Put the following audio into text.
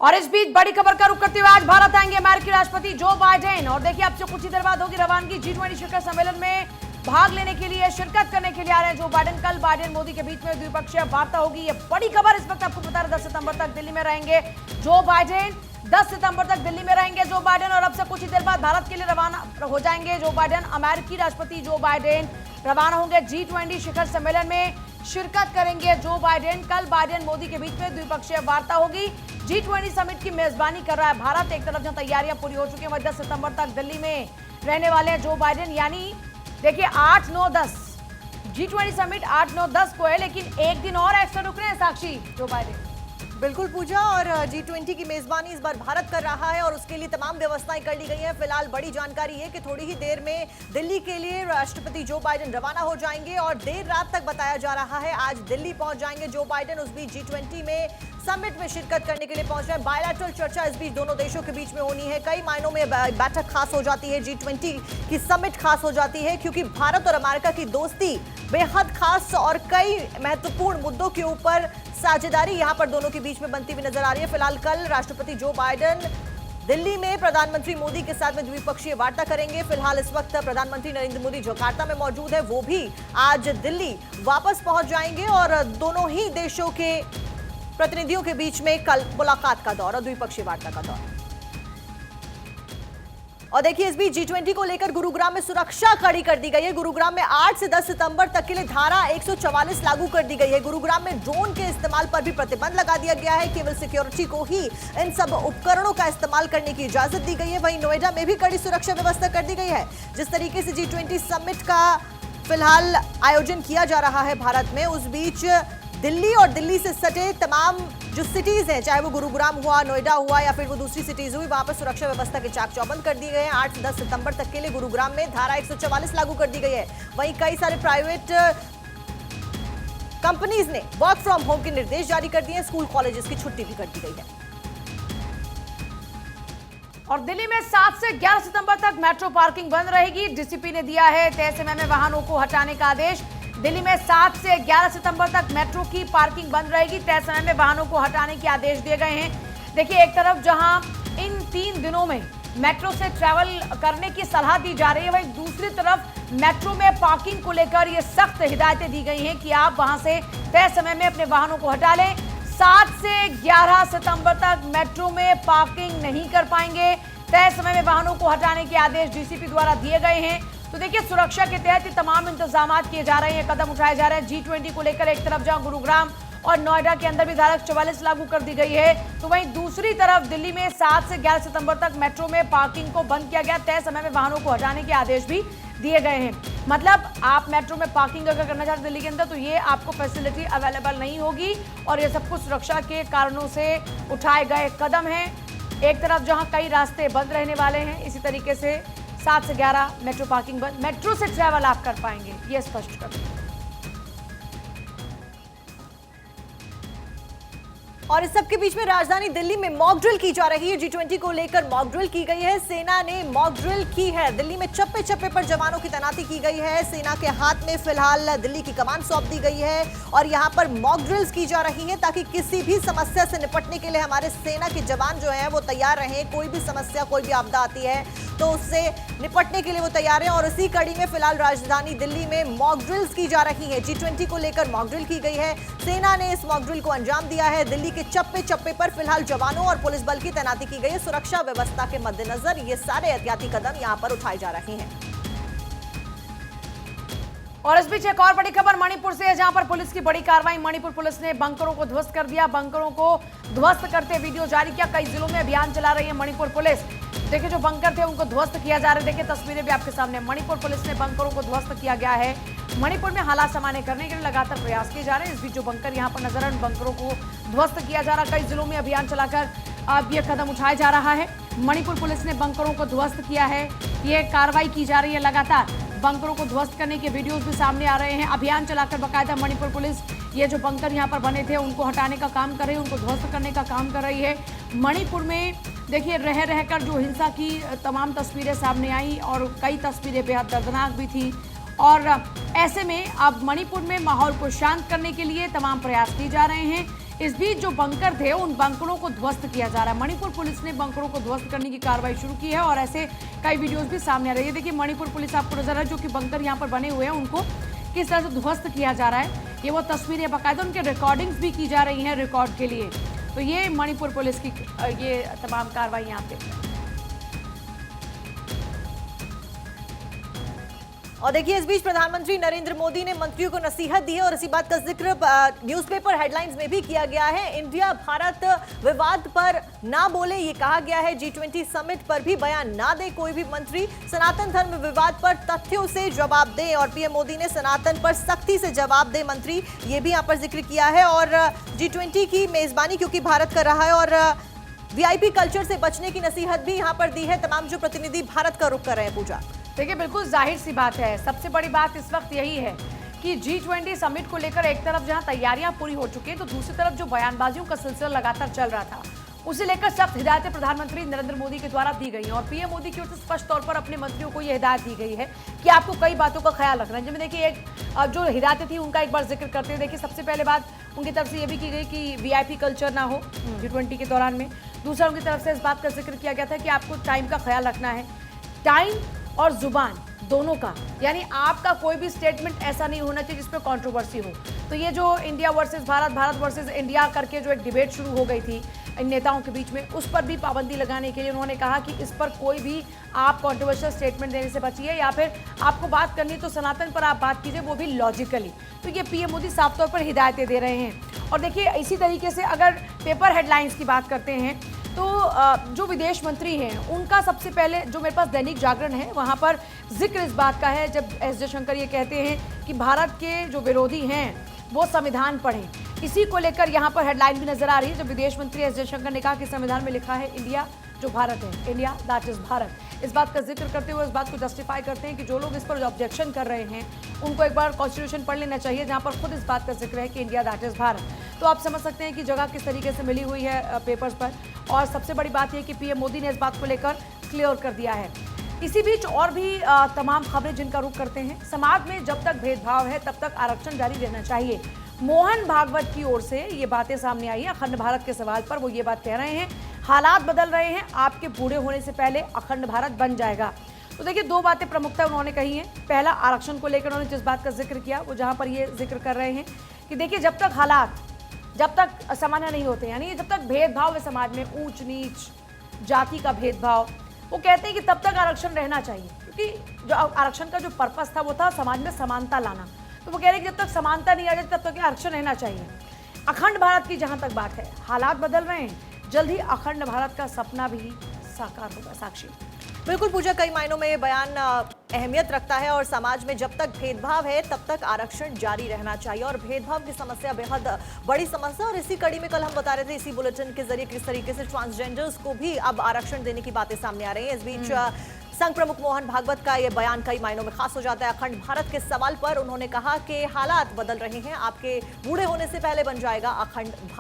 और इस बीच बड़ी खबर का रुख करते हुए आज भारत आएंगे अमेरिकी राष्ट्रपति जो बाइडेन। और देखिए अब से कुछ ही देर बाद होगी रवानगी G20 शिखर सम्मेलन में भाग लेने के लिए, शिरकत करने के लिए आ रहे हैं जो बाइडेन। कल बाइडेन मोदी के बीच में द्विपक्षीय वार्ता होगी। ये बड़ी खबर इस वक्त आपको बता रहे 10 सितंबर तक दिल्ली में रहेंगे जो बाइडेन। 10 सितंबर तक दिल्ली में रहेंगे जो बाइडेन और अब से कुछ ही देर बाद भारत के लिए रवाना हो जाएंगे जो बाइडेन। अमेरिकी राष्ट्रपति जो बाइडेन रवाना होंगे G20 शिखर सम्मेलन में शिरकत करेंगे जो बाइडेन। कल बाइडेन मोदी के बीच में द्विपक्षीय वार्ता होगी। G20 समिट की मेजबानी कर रहा है भारत। एक तरफ जहां तैयारियां पूरी हो चुकी हैं, 10 सितंबर तक दिल्ली में रहने वाले हैं जो बाइडेन। यानी देखिए 8, 9, 10 G20 समिट 8, 9, 10 को है, लेकिन एक दिन और एक्स्ट्रा रुक रहे हैं साक्षी जो बाइडेन। बिल्कुल पूजा, और G20 की मेजबानी इस बार भारत कर रहा है और उसके लिए तमाम व्यवस्थाएं कर ली गई हैं। फिलहाल बड़ी जानकारी है कि थोड़ी ही देर में दिल्ली के लिए राष्ट्रपति जो बाइडेन रवाना हो जाएंगे और देर रात तक बताया जा रहा है आज दिल्ली पहुंच जाएंगे जो बाइडेन। उस बीच G20 में समिट में शिरकत करने के लिए पहुंच रहे हैं। बायलैटरल चर्चा इस बीच दोनों देशों के बीच में होनी है। कई मायनों में बैठक खास हो जाती है, G20 की समिट खास हो जाती है क्योंकि भारत और अमेरिका की दोस्ती बेहद खास और कई महत्वपूर्ण मुद्दों के ऊपर साझेदारी यहां पर दोनों के बीच में बनती हुई नजर आ रही है। फिलहाल कल राष्ट्रपति जो बाइडेन दिल्ली में प्रधानमंत्री मोदी के साथ में द्विपक्षीय वार्ता करेंगे। फिलहाल इस वक्त प्रधानमंत्री नरेंद्र मोदी जकार्ता में मौजूद है, वो भी आज दिल्ली वापस पहुंच जाएंगे और दोनों ही देशों के प्रतिनिधियों के बीच में कल मुलाकात का दौर और द्विपक्षीय वार्ता का दौर। और देखिए इस बीच G20 को लेकर गुरुग्राम में सुरक्षा कड़ी कर दी गई है। गुरुग्राम में 8 से 10 सितंबर तक के लिए धारा 144 लागू कर दी गई है। गुरुग्राम में ड्रोन के इस्तेमाल पर भी प्रतिबंध लगा दिया गया है। केवल सिक्योरिटी को ही इन सब उपकरणों का इस्तेमाल करने की इजाजत दी गई है। वहीं नोएडा में भी कड़ी सुरक्षा व्यवस्था कर दी गई है। जिस तरीके से G20 समिट का फिलहाल आयोजन किया जा रहा है भारत में, उस बीच दिल्ली और दिल्ली से सटे तमाम जो सिटीज हैं, चाहे वो गुरुग्राम हुआ, नोएडा हुआ या फिर वो दूसरी सिटीज हुई, वहां पर सुरक्षा व्यवस्था के चाक चौबंद कर दिए गए हैं। 8 से 10 सितंबर तक के लिए गुरुग्राम में धारा 144 लागू कर दी गई है। वहीं कई सारे प्राइवेट कंपनीज ने वर्क फ्रॉम होम के निर्देश जारी कर दिए हैं। स्कूल कॉलेजेस की छुट्टी भी कर दी गई है। और दिल्ली में 7 से 11 सितंबर तक मेट्रो पार्किंग बंद रहेगी। डीसीपी ने दिया है तय समय में वाहनों को हटाने का आदेश। दिल्ली में 7 से 11 सितंबर तक मेट्रो की पार्किंग बंद रहेगी। तय समय में वाहनों को हटाने के आदेश दिए गए हैं। देखिए एक तरफ जहां इन 3 दिनों में मेट्रो से ट्रैवल करने की सलाह दी जा रही है, वहीं दूसरी तरफ मेट्रो में पार्किंग को लेकर ये सख्त हिदायतें दी गई हैं कि आप वहां से तय समय में अपने वाहनों को हटा लें। 7 से 11 सितंबर तक मेट्रो में पार्किंग नहीं कर पाएंगे। तय समय में वाहनों को हटाने के आदेश डीसीपी द्वारा दिए गए हैं। तो देखिए सुरक्षा के तहत तमाम इंतजाम किए जा रहे हैं, कदम उठाए जा रहे हैं G20 को लेकर। एक तरफ जहां गुरुग्राम और नोएडा के अंदर भी धारा 144 लागू कर दी गई है, तो वहीं दूसरी तरफ दिल्ली में 7 से 11 सितंबर तक मेट्रो में पार्किंग को बंद किया गया। तय समय में वाहनों को हटाने के आदेश भी दिए गए हैं। मतलब आप मेट्रो में पार्किंग अगर करना चाहते हैं दिल्ली के अंदर, तो ये आपको फैसिलिटी अवेलेबल नहीं होगी और ये सब कुछ सुरक्षा के कारणों से उठाए गए कदम है। एक तरफ जहां कई रास्ते बंद रहने वाले हैं, इसी तरीके से 7 से 11 मेट्रो पार्किंग बंद। मेट्रो से ट्रैवल आप कर पाएंगे, ये स्पष्ट कर दें। और इस सबके बीच में राजधानी दिल्ली में मॉक ड्रिल की जा रही है। G20 को लेकर मॉक ड्रिल की गई है। सेना ने मॉक ड्रिल की है। दिल्ली में चप्पे चप्पे पर जवानों की तैनाती की गई है। सेना के हाथ में फिलहाल दिल्ली की कमान सौंप दी गई है और यहां पर मॉक ड्रिल्स की जा रही है ताकि किसी भी समस्या से निपटने के लिए हमारे सेना के जवान जो हैं वो तैयार रहें। कोई भी समस्या, कोई भी आपदा आती है तो उससे निपटने के लिए वो तैयार हैं। और इसी कड़ी में फिलहाल राजधानी दिल्ली में मॉक ड्रिल्स की जा रही है। G20 को लेकर मॉक ड्रिल की गई है। सेना ने इस मॉक ड्रिल को अंजाम दिया है। दिल्ली के चप्पे चप्पे पर फिलहाल जवानों और पुलिस बल की तैनाती की गई है। सुरक्षा व्यवस्था के मद्देनजर ये सारे एहतियाती कदम यहां पर उठाए जा रहे हैं। और इस बीच एक और बड़ी खबर मणिपुर से है, जहां पर पुलिस की बड़ी कार्रवाई। मणिपुर पुलिस ने बंकरों को ध्वस्त कर दिया। बंकरों को ध्वस्त करते वीडियो जारी किया। कई जिलों में अभियान चला रही है मणिपुर पुलिस। देखिए जो बंकर थे उनको ध्वस्त किया जा रहा है। देखिए तस्वीरें भी आपके सामने। मणिपुर पुलिस ने बंकरों को ध्वस्त किया गया है। मणिपुर में हालात सामान्य करने के लिए लगातार प्रयास किए जा रहे हैं। इस बीच जो बंकर यहाँ पर नजर आए, बंकरों को ध्वस्त किया जा रहा है। कई जिलों में अभियान चलाकर अब यह कदम उठाया जा रहा है। मणिपुर पुलिस ने बंकरों को ध्वस्त किया है। ये कार्रवाई की जा रही है लगातार। बंकरों को ध्वस्त करने के वीडियोस भी सामने आ रहे हैं। अभियान चलाकर बाकायदा मणिपुर पुलिस ये जो बंकर यहाँ पर बने थे उनको हटाने का काम कर रही है, उनको ध्वस्त करने का काम कर रही है। मणिपुर में देखिए रह रहकर जो हिंसा की तमाम तस्वीरें सामने आई और कई तस्वीरें बेहद दर्दनाक भी थी। और ऐसे में अब मणिपुर में माहौल को शांत करने के लिए तमाम प्रयास किए जा रहे हैं। इस बीच जो बंकर थे उन बंकरों को ध्वस्त किया जा रहा है। मणिपुर पुलिस ने बंकरों को ध्वस्त करने की कार्रवाई शुरू की है और ऐसे कई वीडियोस भी सामने आ रही है। देखिए मणिपुर पुलिस आपको नजर आ रहा है, जो कि बंकर यहाँ पर बने हुए हैं उनको किस तरह से ध्वस्त किया जा रहा है। ये वो तस्वीरें बाकायदा उनके रिकॉर्डिंग्स भी की जा रही हैं रिकॉर्ड के लिए। तो ये मणिपुर पुलिस की ये तमाम कार्रवाई यहाँ पे। और देखिए इस बीच प्रधानमंत्री नरेंद्र मोदी ने मंत्रियों को नसीहत दी है और इसी बात का जिक्र न्यूज़पेपर हेडलाइंस में भी किया गया है। इंडिया भारत विवाद पर ना बोले, ये कहा गया है। G20 समिट पर भी बयान ना दे कोई भी मंत्री। सनातन धर्म विवाद पर तथ्यों से जवाब दें और पीएम मोदी ने सनातन पर सख्ती से जवाब दे मंत्री, ये भी यहाँ पर जिक्र किया है। और G20 की मेजबानी क्योंकि भारत कर रहा है और वीआईपी कल्चर से बचने की नसीहत भी यहाँ पर दी है तमाम जो प्रतिनिधि भारत का रुख कर रहे हैं। पूजा देखिए बिल्कुल जाहिर सी बात है, सबसे बड़ी बात इस वक्त यही है कि G20 समिट को लेकर एक तरफ जहां तैयारियां पूरी हो चुकी हैं तो दूसरी तरफ जो बयानबाजियों का सिलसिला लगातार चल रहा था उसे लेकर सख्त हिदायतें प्रधानमंत्री नरेंद्र मोदी के द्वारा दी गई हैं और पीएम मोदी की ओर से स्पष्ट तौर पर अपने मंत्रियों को यह हिदायत दी गई है कि आपको कई बातों का ख्याल रखना है। जिनमें देखिए एक जो हिदायतें थी उनका एक बार जिक्र करते हुए देखिए सबसे पहले बात उनकी तरफ से यह भी की गई कि वीआईपी कल्चर ना हो G20 के दौरान में। दूसरा उनकी तरफ से इस बात का जिक्र किया गया था कि आपको टाइम का ख्याल रखना है, टाइम और जुबान दोनों का, यानी आपका कोई भी स्टेटमेंट ऐसा नहीं होना चाहिए जिसपे कंट्रोवर्सी हो। तो ये जो India versus Bharat, Bharat versus India करके जो एक डिबेट शुरू हो गई थी इन नेताओं के बीच में, उस पर भी पाबंदी लगाने के लिए उन्होंने कहा कि इस पर कोई भी आप कंट्रोवर्शियल स्टेटमेंट देने से बचिए या फिर आपको बात करनी तो सनातन पर आप बात कीजिए, वो भी लॉजिकली। तो ये पीएम मोदी साफ तौर पर हिदायतें दे रहे हैं। और देखिए इसी तरीके से अगर पेपर हेडलाइंस की बात करते हैं तो जो विदेश मंत्री हैं उनका सबसे पहले जो मेरे पास दैनिक जागरण है वहां पर जिक्र इस बात का है जब एस जयशंकर ये कहते हैं कि भारत के जो विरोधी हैं वो संविधान पढ़ें। इसी को लेकर यहाँ पर हेडलाइन भी नजर आ रही है जब विदेश मंत्री एस जयशंकर ने कहा कि संविधान में लिखा है इंडिया जो भारत है, इंडिया दैट इज भारत। इस बात का जिक्र करते हुए इस बात को जस्टिफाई करते हैं कि जो लोग इस पर ऑब्जेक्शन कर रहे हैं उनको एक बार कॉन्स्टिट्यूशन पढ़ लेना चाहिए जहां पर खुद इस बात का जिक्र है कि इंडिया दैट इज भारत। तो आप समझ सकते हैं कि जगह किस तरीके से मिली हुई है पेपर्स पर। और सबसे बड़ी बात यह कि पीएम मोदी ने इस बात को लेकर क्लियर कर दिया है। इसी बीच और भी तमाम खबरें जिनका रुख करते हैं, समाज में जब तक भेदभाव है तब तक आरक्षण जारी रहना चाहिए। मोहन भागवत की ओर से ये बातें सामने आई है अखंड भारत के सवाल पर। वो ये बात कह रहे हैं हालात बदल रहे हैं, आपके बूढ़े होने से पहले अखंड भारत बन जाएगा। तो देखिए दो बातें प्रमुखता उन्होंने कही हैं। पहला आरक्षण को लेकर उन्होंने जिस बात का जिक्र किया वो जहां पर ये जिक्र कर रहे हैं कि देखिए जब तक हालात जब तक सामान्य नहीं होते, यानी जब तक भेदभाव है समाज में, ऊंच नीच जाति का भेदभाव, वो कहते हैं कि तब तक आरक्षण रहना चाहिए क्योंकि जो आरक्षण का जो पर्पस था वो था समाज में समानता लाना। तो वो कह रहे हैं कि जब तक समानता नहीं आ जाती तब तक आरक्षण रहना चाहिए। अखंड भारत की जहां तक बात है, हालात बदल रहे हैं, जल्द ही अखंड भारत का सपना भी साकार होगा। साक्षी बिल्कुल पूजा, कई मायनों में ये बयान अहमियत रखता है और समाज में जब तक भेदभाव है तब तक आरक्षण जारी रहना चाहिए। और भेदभाव की समस्या बेहद बड़ी समस्या और इसी कड़ी में कल हम बता रहे थे इसी बुलेटिन के जरिए किस तरीके से ट्रांसजेंडर्स को भी अब आरक्षण देने की बातें सामने आ रही हैं। इस बीच संघ प्रमुख मोहन भागवत का यह बयान कई मायनों में खास हो जाता है। अखंड भारत के सवाल पर उन्होंने कहा कि हालात बदल रहे हैं, आपके बूढ़े होने से पहले बन जाएगा अखंड भारत।